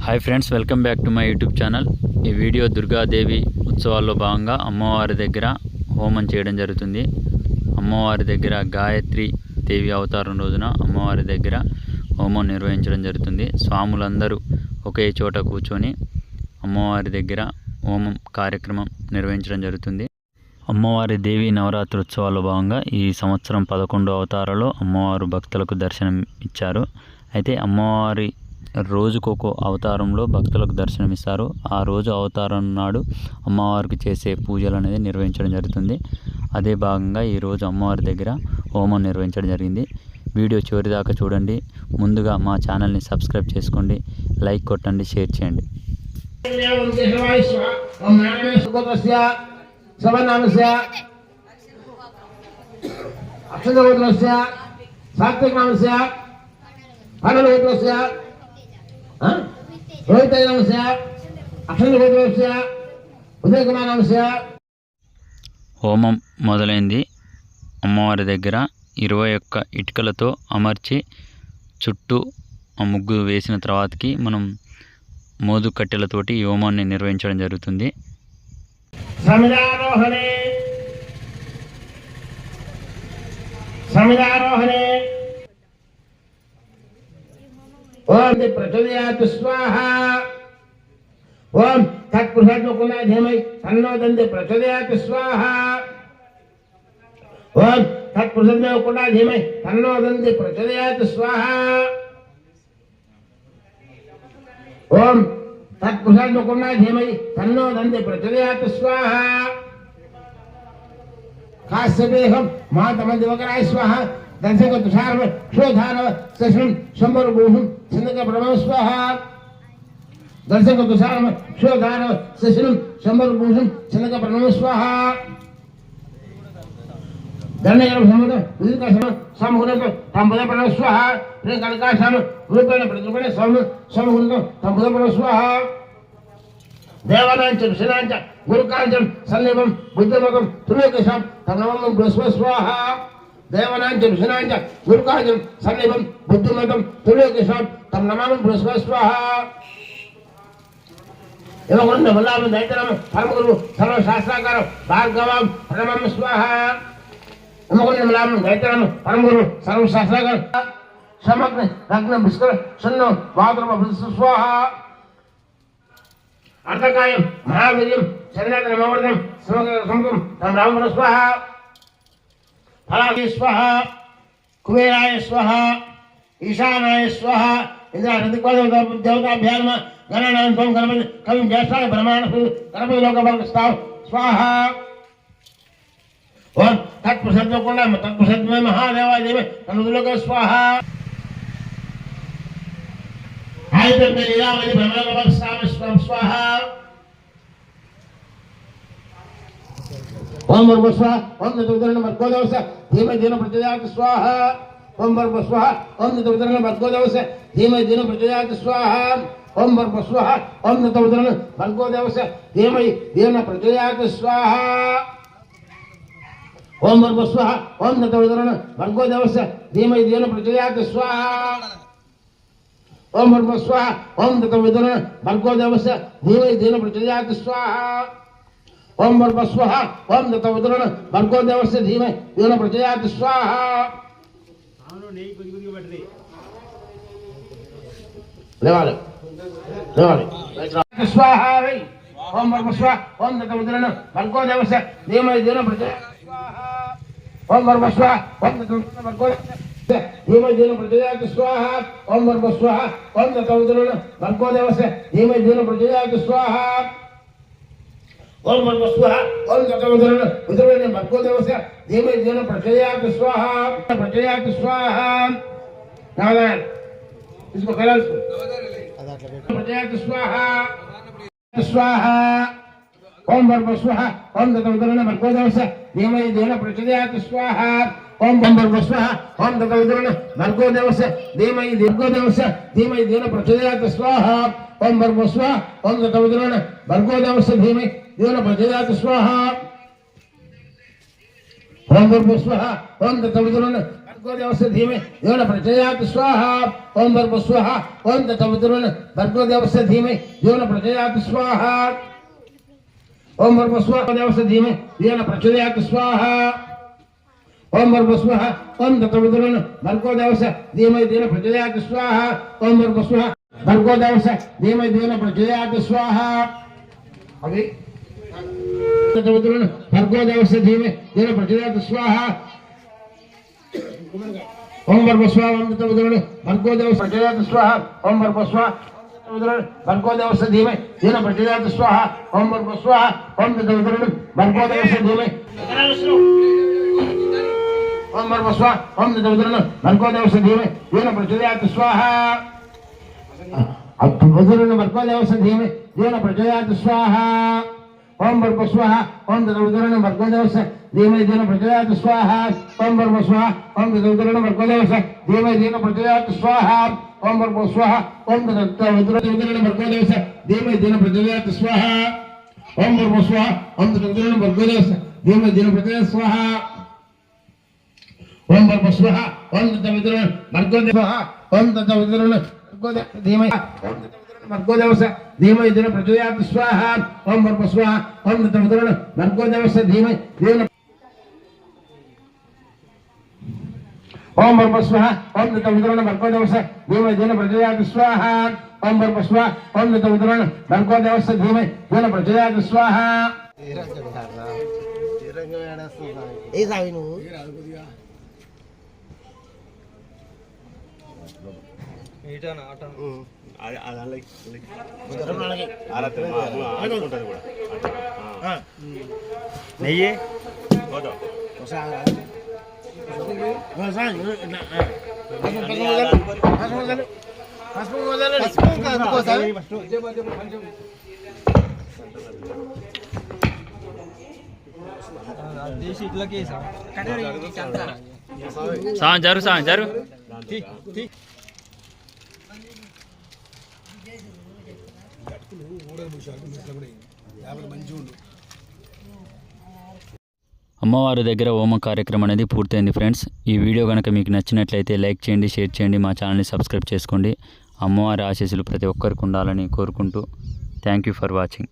Hi friends, welcome back to my YouTube channel. ఈ video Durgadevi ఉత్సవాల్లో భాగంగా అమ్మవారి దగ్గర హోమం చేయడం జరుగుతుంది. అమ్మవారి దగ్గర గాయత్రి దేవి అవతారం రోజున అమ్మవారి దగ్గర హోమం నిర్వహించడం జరుగుతుంది. స్వాములందరూ ఒకే చోట కూర్చొని అమ్మవారి దగ్గర హోమం కార్యక్రమం నిర్వహించడం జరుగుతుంది. అమ్మవారి దేవి నవరాత్రి ఉత్సవాల్లో భాగంగా ఈ సంవత్సరం 11 అవతారాల్లో అమ్మవారు భక్తులకు దర్శనం ఇచ్చారు. అయితే అమ్మవారి రోజుకొక అవతారంలో భక్తులకు దర్శనమిస్తారు. ఆ రోజు అవతారం నాడు అమ్మవారికి చేసే పూజలు అనేది నిర్వహించడం జరుగుతుంది. అదే భాగంగా ఈరోజు అమ్మవారి దగ్గర హోమం నిర్వహించడం జరిగింది. వీడియో చివరిదాకా చూడండి. ముందుగా మా ఛానల్ని సబ్స్క్రైబ్ చేసుకోండి, లైక్ కొట్టండి, షేర్ చేయండి. హోమం మొదలైంది. అమ్మవారి దగ్గర 21 ఇటుకలతో అమర్చి చుట్టూ ఆ ముగ్గు వేసిన తర్వాతకి మనం మోదు కట్టెలతోటి ఈ హోమాన్ని నిర్వహించడం జరుగుతుంది. ओम प्रचोदयातु स्वाहा ओम तत्पुरुषात्मकुना धीमहि तन्नो दन्ते प्रचोदयातु स्वाहा ओम तत्पुरुषात्मकुना धीमहि तन्नो दन्ते प्रचोदयातु स्वाहा ओम तत्पुरुषात्मकुना धीमहि तन्नो दन्ते प्रचोदयातु स्वाहा काश्यपेहं मातमदिवकराय स्वाहा दर्शक तुषार क्षोधारव सशुन शंबर भूषण छंदक ब्रह्म स्वाहा दर्शक तुषार क्षोधारव सशुन शंबर भूषण छंदक ब्रह्म स्वाहा दंडयम समुद्र विदिका सम समहुनक तंबुद ब्रह्म स्वाहा रे कलका सम रूपेण प्रतिरूपेण सम समहुनक तंबुद ब्रह्म स्वाहा देवानांच ऋषीनांच गुरुकांचम सन्निभम बुद्धमकम तुमेकशम तन्नवम ब्रह्म स्वाहा देवानांच ऋषीनांच गुरुकांचम सन्निभम बुद्धिमतम तुल्यकेशम तम नमामि बृहस्पति स्वाहा एवं गुण बल्लाभ दैत्यनम परमगुरु सर्वशास्त्राकार भार्गवम प्रणमामि स्वाहा एवं गुण बल्लाभ दैत्यनम परमगुरु सर्वशास्त्राकार समग्र रत्न विस्कर सन्नो वाद्रम स्वाहा अर्धकायम महावीर्यम शरीरात्म नमवर्धम समग्र समग्रम तम राम स्वाहा फलागे स्वाहा कुबेराय स्वाहा ईशानाय स्वाहा देवताभ्याम गणनां त्वं गणपति कविं ज्येष्ठाय ब्रह्माण गणपति लोकवर्गस्थाव स्वाहा ओम तत्प्रसद्मकुण्डं तत्प्रसद्मय महादेवाय देवे तनुलोक स्वाहा आयतन लीलावली ब्रह्मलोकवर्गस्थाव स्वाहा ओम वर्गस्वाहा ओम नतुदरण वर्गोदवस धीमे दिन प्रचोदयात् स्वाहा ओम वर्गस्वाहा ओम नतुदरण वर्गोदवस धीमे दिन प्रचोदयात् स्वाहा ओम वर्गस्वाहा ओम नतुदरण वर्गोदवस धीमे दिन प्रचोदयात् स्वाहा ओम वर्गस्वाहा ओम नतुदरण वर्गोदवस धीमे दिन प्रचोदयात् स्वाहा ओम वर्गस्वाहा ओम नतुदरण वर्गोदवस धीमे दिन प्रचोदयात् स्वाहा ओम वर्गस्वाहा ओम नतुदरण वर्गोदवस धीमे दिन प्रचोदयात् स्वाहा लेवाले लेवाले स्वाहा वे ओम वर्गस्वाहा ओम नतुदरण वर्गोदवस धीमे दिन प्रचोदयात् स्वाहा ओम वर्गस्वाहा ओम नतुदरण वर्गोदवस धीमे दिन प्रचोदयात् स्वाहा ओम वर्गस्वाहा ओम नतुदरण वर्गोदवस धीमे दिन प्रचोदयात् स्वाहा ओम वर्गस्वाहा ओम नतुदरण वर्गोदवस धीमे दिन प्रचोदयात् स्वाहा प्रचोदयात् स्वाहा नारायण इसको करा प्रचोदयात् स्वाहा स्वाहा ओम वर्गस्वाहा ओम नतुदरण वर्गोदवस धीमे दिन प्रचोदयात् स्वाहा ఓం భర్గస్వః ఓం తత్సవితుర్వరేణ్యం భర్గో దేవస్య ధీమహి ధియో నః ప్రచోదయాత్ స్వాహా ఓం భర్గస్వః ఓం తత్సవితుర్వరేణ్యం భర్గో దేవస్య ధీమహి ధియో నః ప్రచోదయాత్ స్వాహా ఓం భర్గస్వః ఓం తత్సవితుర్వరేణ్యం భర్గో దేవస్య ధీమహి ధియో నః ప్రచోదయాత్ స్వాహా ఓం భర్గస్వః ఓం తత్సవితుర్వరేణ్యం భర్గో దేవస్య ధీమహి ధియో నః ప్రచోదయాత్ స్వాహా ఓం భర్గస్వః దేవస్య ధీమహి ధియో నః ప్రచోదయాత్ స్వాహా ఓం భర్గస్వః ఓం తత్సవితుర్వరేణ్యం భర్గో దేవస్య ధీమహి ధియో నః ప్రచోదయాత్ స్వాహా ఓం భర్గస్వః భర్గో దేవస్య ధీమహి ధియో నః ప్రచోదయాత్ స్వాహా అవి భర్గో దేవస్య ధీమహి ధియో నః ప్రచోదయాత్ స్వాహా ఓం భర్గస్వః ఓం తత్సవితుర్వరేణ్యం భర్గో దేవస్య ప్రచోదయాత్ స్వాహా ఓం భర్గస్వః భర్గో దేవస్య ధీమహి ధియో నః ప్రచోదయాత్ స్వాహా ఓం భర్గస్వః ఓం తత్సవితుర్వరేణ్యం భర్గో దేవస్య ధీమహి ఓం భర్గస్వః ఓం తత్సవితుర్వరేణ్యం భర్గో దేవస్య ధీమహి ధియో నః ప్రచోదయాత్ స్వాహా భర్గో దేవస్య ధీమహి ధియో నః ప్రచోదయాత్ స్వాహా ఓం భర్గస్వః ఓం తత్సవితుర్వరేణ్యం భర్గో దేవస్య ధీమహి ధియో నః ప్రచోదయాత్ స్వాహా ఓం భర్గస్వః ఓం తత్సవితుర్వరేణ్యం భర్గో దేవస్య ధీమహి ధియో నః ప్రచోదయాత్ స్వాహా ఓం భర్గస్వః ఓం తత్సవితుర్వరేణ్యం భర్గో దేవస్య ధీమహి ధియో నః ప్రచోదయాత్ స్వాహా ఓం భర్గస్వః ఓం తత్సవితుర్వరేణ్యం భర్గో దేవస్య ధీమహి ధియో నః ప్రచోదయాత్ స్వాహా ఓం భర్గస్వః ఓం తత్సవితుర్వరేణ్యం భర్గో దేవస్య ఓం తత్సవితుర్వరేణ్యం భర్గో దేవస్య ధీమహి ధియో నః ప్రచోదయాత్ స్వాహా ఓం భర్గస్వః ఓం తత్సవితుర్వరేణ్యం భర్గో దేవస్య ధీమహి ధియో నః ఓం భర్గస్వః ఓం తత్సవితుర్వరేణ్యం భర్గో దేవస్య ధీమహి ధియో నః ప్రచోదయాత్ స్వాహా ఓం భర్గస్వః ఓం తత్సవితుర్వరేణ్యం భర్గో దేవస్య ధీమహి ధియో నః ప్రచోదయాత్ స్వాహా ఏ సావి నువ్వు నెయ్యి జరు అమ్మవారి దగ్గర హోమం కార్యక్రమం అనేది పూర్తయింది ఫ్రెండ్స్. ఈ వీడియో కనుక మీకు నచ్చినట్లయితే లైక్ చేయండి, షేర్ చేయండి, మా ఛానల్ని సబ్స్క్రైబ్ చేసుకోండి. అమ్మవారి ఆశీస్సులు ప్రతి ఒక్కరికి ఉండాలని కోరుకుంటూ థ్యాంక్ యూ ఫర్ వాచింగ్.